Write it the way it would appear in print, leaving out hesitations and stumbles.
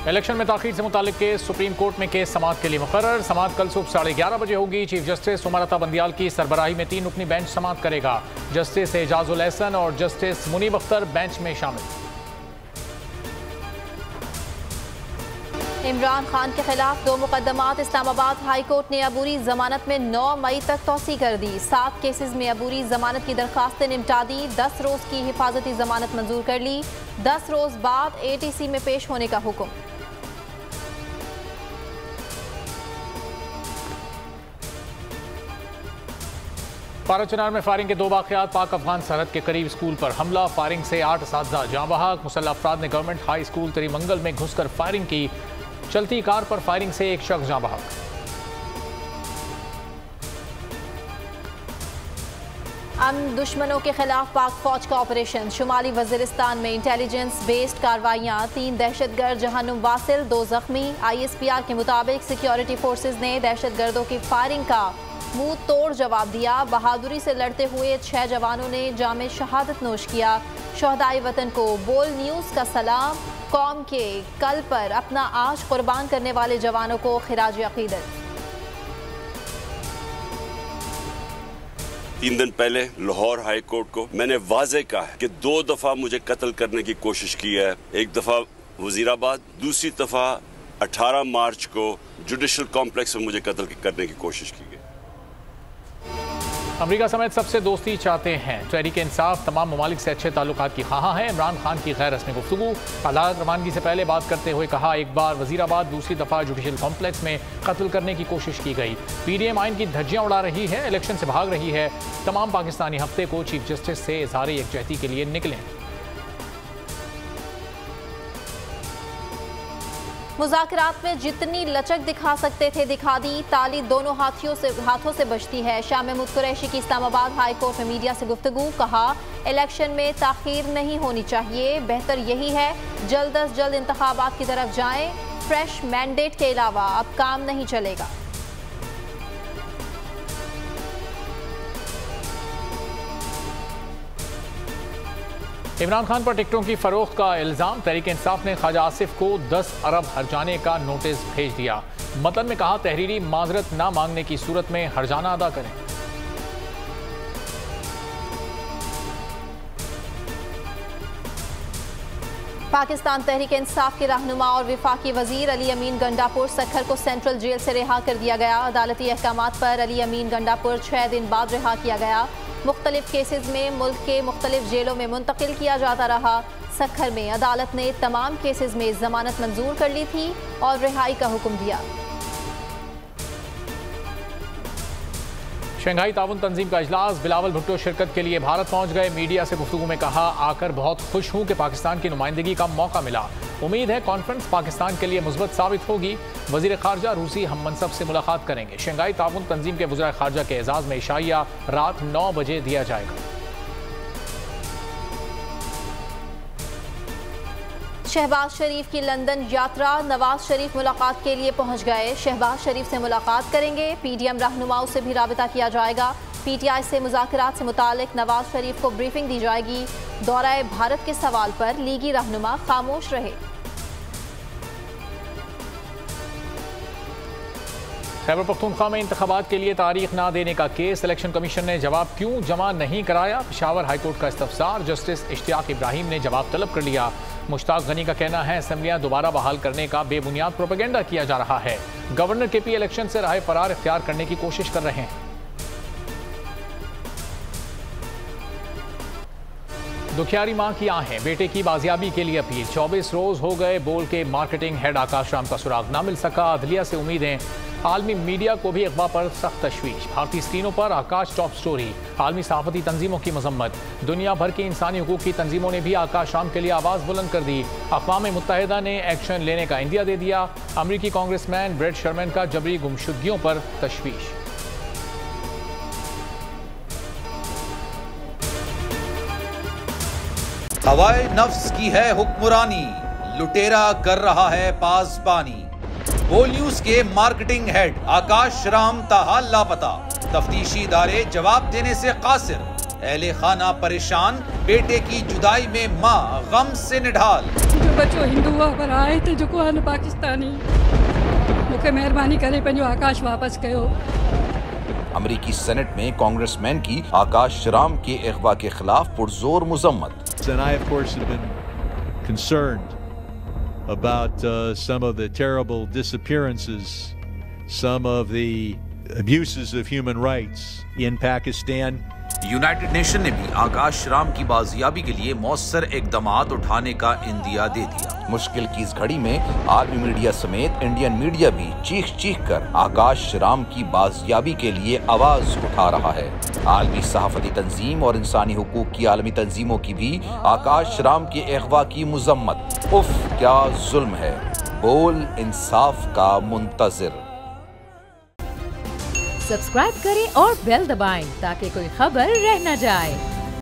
Election में ताखीर से मुतालिक केस सुप्रीम कोर्ट में केस समाअत के लिए मुकर्रर। समाअत कल सुबह 11:30 बजे होगी। चीफ जस्टिस उमर अता बंदियाल की सरबराही में 3 रुकनी बेंच समाअत करेगा। जस्टिस एजाजुल एहसन और जस्टिस मुनीब अख्तर बेंच में शामिल। इमरान खान के खिलाफ 2 मुकदमात। इस्लामाबाद हाई कोर्ट ने अबूरी जमानत में 9 मई तक तौसी कर दी। 7 केसेस में अबूरी जमानत की दरखास्तें निपटा दी। 10 रोज की हिफाजती जमानत मंजूर कर ली। 10 रोज बाद ATC में पेश होने का हुक्म। पाराचनार में फायरिंग के 2 वाक़यात। पाक अफगान सरहद के करीब स्कूल पर हमला। फायरिंग से 8 असातिज़ा जाँ बहक। मुसल्लह अफराद ने गवर्नमेंट हाई स्कूल तरीमंगल में घुसकर फायरिंग की। चलती कार पर फायरिंग से 1 शख्स जाँ बहक। दुश्मनों के खिलाफ पाक फौज का ऑपरेशन। शुमाली वजीरिस्तान में इंटेलिजेंस बेस्ड कार्रवाइयाँ। 3 दहशतगर्द जहन्नुम वासिल, 2 जख्मी। ISPR के मुताबिक सिक्योरिटी फोर्सेज ने दहशतगर्दों की फायरिंग का मुंह तोड़ जवाब दिया। बहादुरी से लड़ते हुए 6 जवानों ने जामे शहादत नोश किया। शहदाए वतन को बोल न्यूज़ का सलाम। कौम के कल पर अपना आज कुर्बान करने वाले जवानों को खिराज अकीदत। 3 दिन पहले लाहौर हाई कोर्ट को मैंने वाज़े कहा है कि 2 दफ़ा मुझे कत्ल करने की कोशिश की है। एक दफ़ा वजीराबाद, दूसरी दफ़ा 18 मार्च को जुडिशल कॉम्प्लेक्स में मुझे कत्ल करने की कोशिश की गई। अमेरिका समेत सबसे दोस्ती चाहते हैं। तहरीक इंसाफ तमाम ममालिक से अच्छे ताल्लुकात की ख़्वाह है। इमरान खान की गैर रस्मी गुफ्तगू। अदालत रवानगी से पहले बात करते हुए कहा, एक बार वजीराबाद, दूसरी दफ़ा जुडिशल कॉम्प्लेक्स में कत्ल करने की कोशिश की गई। PDM आइन की धज्जियाँ उड़ा रही है, इलेक्शन से भाग रही है। तमाम पाकिस्तानी हफ्ते को चीफ जस्टिस से इज़हार यकजहती के लिए निकलें। मुज़ाकरात में जितनी लचक दिखा सकते थे दिखा दी। ताली दोनों हाथों से बजती है। शाह महमूद कुरैशी की इस्लामाबाद हाई कोर्ट में मीडिया से गुफ्तगू। कहा, इलेक्शन में ताख़ीर नहीं होनी चाहिए। बेहतर यही है जल्द अज जल्द इंतखाबात की तरफ जाएं। फ्रेश मैंडेट के अलावा अब काम नहीं चलेगा। इमरान खान पर टिकटों की फरोख्त का इल्ज़ाम। तहरीक इंसाफ ने ख्वाजा आसिफ को 10 अरब हर्जाने का नोटिस भेज दिया। मतन में कहा, तहरीरी माजरत ना मांगने की सूरत में हर्जाना अदा करें। पाकिस्तान तहरीक इंसाफ के रहनुमा और विफाकी वजीर अली अमीन गंडापुर सखर को सेंट्रल जेल से रिहा कर दिया गया। अदालती अहकामात पर अली अमीन गंडापुर 6 दिन बाद रिहा किया गया। मुख्तलिफ केसेस में मुल्क के मुख्तलिफ जेलों में मुंतकिल किया जाता रहा। सखर में अदालत ने तमाम केसेस में जमानत मंजूर कर ली थी और रिहाई का हुक्म दिया। शंघाई ताउन तंजीम का इजलास। बिलावल भुट्टो शिरकत के लिए भारत पहुंच गए। मीडिया से गुफ्तगू में कहा, आकर बहुत खुश हूं कि पाकिस्तान की नुमाइंदगी का मौका मिला। उम्मीद है कॉन्फ्रेंस पाकिस्तान के लिए मुस्बत साबित होगी। वजीर खारजा रूसी हम मनसब से मुलाकात करेंगे। शंघाई ताउन तंजीम के वज़ीर खारजा के एजाज़ में इशाइया रात 9 बजे दिया जाएगा। शहबाज शरीफ की लंदन यात्रा। नवाज शरीफ मुलाकात के लिए पहुंच गए। शहबाज शरीफ से मुलाकात करेंगे। PDM रहनुमाओं से भी राबिता किया जाएगा। PTI से मुज़ाकरात से मुतालिक नवाज शरीफ को ब्रीफिंग दी जाएगी। दौरा भारत के सवाल पर लीगी रहनुमा खामोश रहे। खैबर पख्तूनख्वा में इंतखाबात के लिए तारीख ना देने का केस। इलेक्शन कमीशन ने जवाब क्यों जमा नहीं कराया। पेशावर हाईकोर्ट का इस्तफसार। जस्टिस इश्तियाक इब्राहिम ने जवाब तलब कर लिया। मुश्ताक गनी का कहना है, असेंबलियां दोबारा बहाल करने का बेबुनियाद प्रोपेगेंडा किया जा रहा है। गवर्नर KP इलेक्शन से राह फरार इख्तियार करने की कोशिश कर रहे हैं। दुखियारी मां की आहें। बेटे की बाजियाबी के लिए अपील। 24 रोज हो गए बोल के मार्केटिंग हेड आकाश राम का सुराग ना मिल सका। अदलिया से उम्मीदें। आलमी मीडिया को भी अखबार पर सख्त तशवीश। भारतीय स्क्रीनों पर आकाश टॉप स्टोरी। आलमी सहाफती तंजीमों की मजम्मत। दुनिया भर की इंसानी हुकूक की तंजीमों ने भी आकाश राम के लिए आवाज़ बुलंद कर दी। अक़वाम मुत्तहिदा ने एक्शन लेने का इंदिया दे दिया। अमरीकी कांग्रेसमैन ब्रेड शर्मैन का जबरी गुमशुदगियों पर तशवीश। हवाए नफ्स की है हुक्मरानी, लुटेरा कर रहा है पासबानी। बोल न्यूज के मार्केटिंग हेड आकाश राम ताहा लापता। तफ्तीशी इदारे जवाब देने से कासिर। अहले खाना परेशान, बेटे की जुदाई में मां गम से निढाल। जो बच्चो हिंदू पर आए थे जो को पाकिस्तानी, मुझे मेहरबानी करे पंहिंजो आकाश वापस कयो। अमेरिकी सेनेट में कांग्रेसमैन की आकाश राम के अगवा के खिलाफ पुरजोर मुजम्मत। And I, of course, have been concerned about some of the terrible disappearances, some of the abuses of human rights in Pakistan. United nation ने भी आकाश राम की बाजियाबी के लिए मौसर इकदामात उठाने का इंदिया दे दिया। मुश्किल की इस घड़ी में आर्मी मीडिया समेत इंडियन मीडिया भी चीख चीख कर आकाश राम की बाजियाबी के लिए आवाज उठा रहा है। आलमी सहाफती तंजीम और इंसानी हुकूक की आलमी तंजीमों की भी आकाश राम के अगवा की मुजम्मत। उफ क्या जुल्म है, बोल इंसाफ का मुंतजिर। सब्सक्राइब करें और बेल दबाएं ताकि कोई खबर रह न जाए।